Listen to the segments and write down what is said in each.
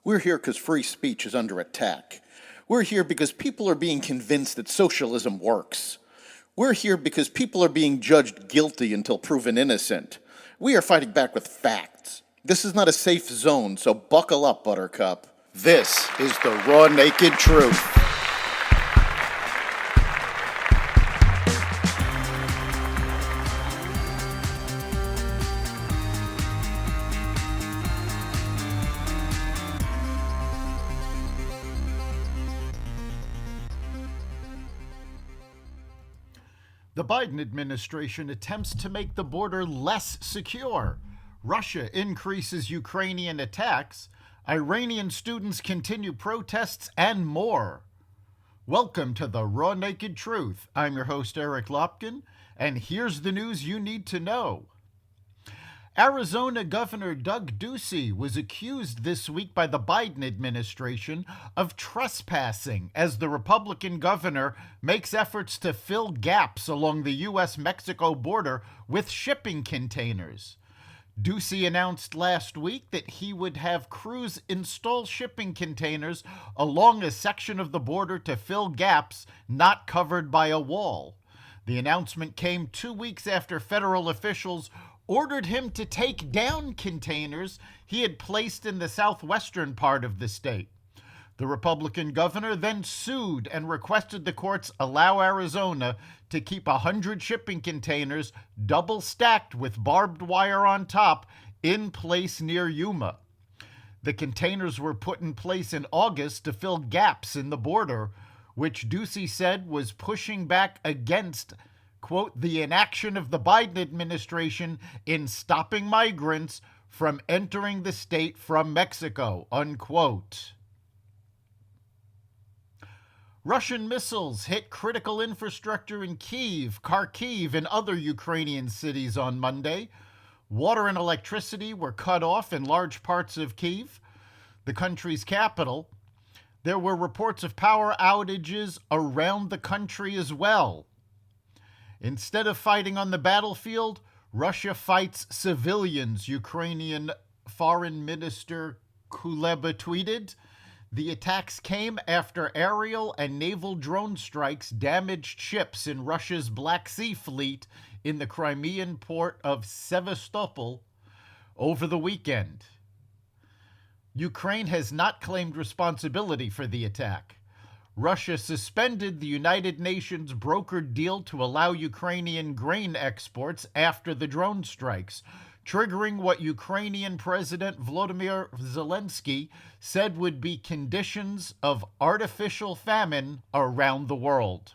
We're here because free speech is under attack. We're here because people are being convinced that socialism works. We're here because people are being judged guilty until proven innocent. We are fighting back with facts. This is not a safe zone, so buckle up, Buttercup. This is the raw, naked truth. The Biden administration attempts to make the border less secure. Russia increases Ukrainian attacks. Iranian students continue protests, and more. Welcome to the Raw Naked Truth. I'm your host, Eric Lopkin, and here's the news you need to know. Arizona Governor Doug Ducey was accused this week by the Biden administration of trespassing as the Republican governor makes efforts to fill gaps along the U.S.-Mexico border with shipping containers. Ducey announced last week that he would have crews install shipping containers along a section of the border to fill gaps not covered by a wall. The announcement came 2 weeks after federal officials ordered him to take down containers he had placed in the southwestern part of the state. The Republican governor then sued and requested the courts allow Arizona to keep 100 shipping containers double stacked with barbed wire on top in place near Yuma. The containers were put in place in August to fill gaps in the border, which Ducey said was pushing back against, quote, the inaction of the Biden administration in stopping migrants from entering the state from Mexico, unquote. Russian missiles hit critical infrastructure in Kyiv, Kharkiv, and other Ukrainian cities on Monday. Water and electricity were cut off in large parts of Kyiv, the country's capital. There were reports of power outages around the country as well. Instead of fighting on the battlefield, Russia fights civilians, Ukrainian Foreign Minister Kuleba tweeted. The attacks came after aerial and naval drone strikes damaged ships in Russia's Black Sea fleet in the Crimean port of Sevastopol over the weekend. Ukraine has not claimed responsibility for the attack. Russia suspended the United Nations brokered deal to allow Ukrainian grain exports after the drone strikes, triggering what Ukrainian President Volodymyr Zelensky said would be conditions of artificial famine around the world.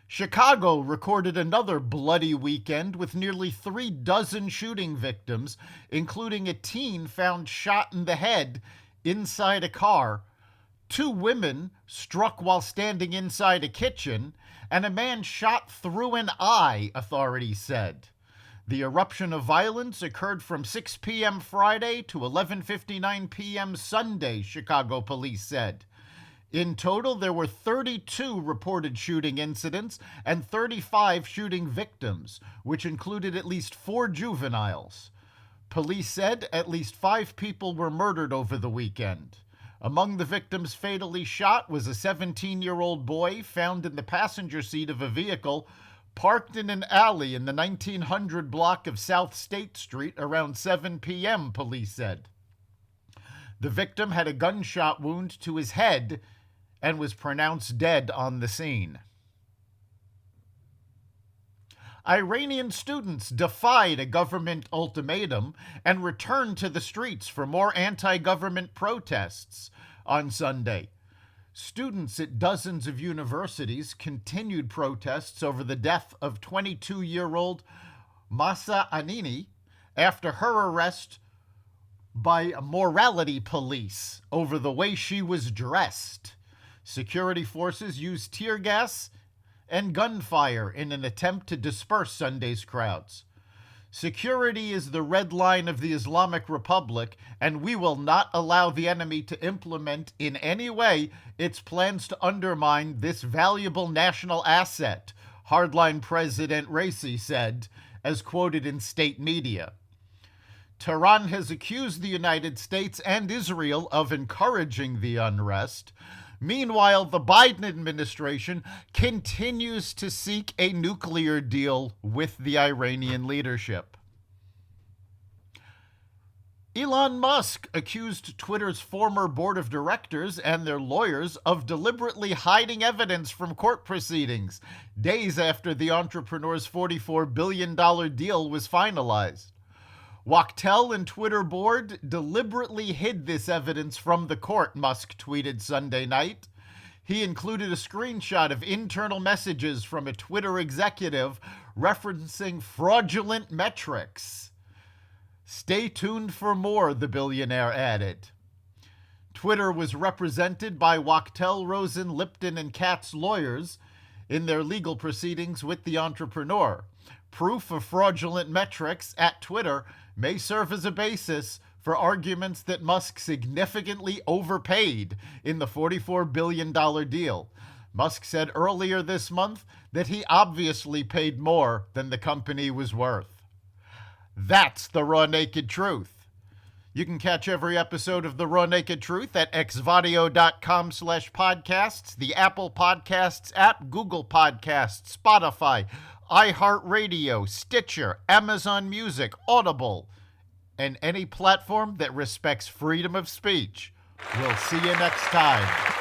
Chicago recorded another bloody weekend with nearly 36 shooting victims, including a teen found shot in the head inside a car, 2 women struck while standing inside a kitchen, and a man shot through an eye, authorities said. The eruption of violence occurred from 6 p.m. Friday to 11:59 p.m. Sunday, Chicago police said. In total, there were 32 reported shooting incidents and 35 shooting victims, which included at least 4 juveniles. Police said at least 5 people were murdered over the weekend. Among the victims fatally shot was a 17-year-old boy found in the passenger seat of a vehicle parked in an alley in the 1900 block of South State Street around 7 p.m., police said. The victim had a gunshot wound to his head and was pronounced dead on the scene. Iranian students defied a government ultimatum and returned to the streets for more anti-government protests on Sunday. Students at dozens of universities continued protests over the death of 22-year-old Mahsa Amini after her arrest by morality police over the way she was dressed. Security forces used tear gas and gunfire in an attempt to disperse Sunday's crowds. Security is the red line of the Islamic Republic, and we will not allow the enemy to implement in any way its plans to undermine this valuable national asset, hardline President Raisi said, as quoted in state media. Tehran has accused the United States and Israel of encouraging the unrest. Meanwhile, the Biden administration continues to seek a nuclear deal with the Iranian leadership. Elon Musk accused Twitter's former board of directors and their lawyers of deliberately hiding evidence from court proceedings, days after the entrepreneur's $44 billion deal was finalized. Wachtell and Twitter board deliberately hid this evidence from the court, Musk tweeted Sunday night. He included a screenshot of internal messages from a Twitter executive referencing fraudulent metrics. Stay tuned for more, the billionaire added. Twitter was represented by Wachtell, Rosen, Lipton, and Katz lawyers in their legal proceedings with the entrepreneur. Proof of fraudulent metrics at Twitter may serve as a basis for arguments that Musk significantly overpaid in the $44 billion deal. Musk said earlier this month that he obviously paid more than the company was worth. That's the raw naked truth. You can catch every episode of The Raw Naked Truth at xvadio.com/podcasts, the Apple Podcasts app, Google Podcasts, Spotify, iHeartRadio, Stitcher, Amazon Music, Audible, and any platform that respects freedom of speech. We'll see you next time.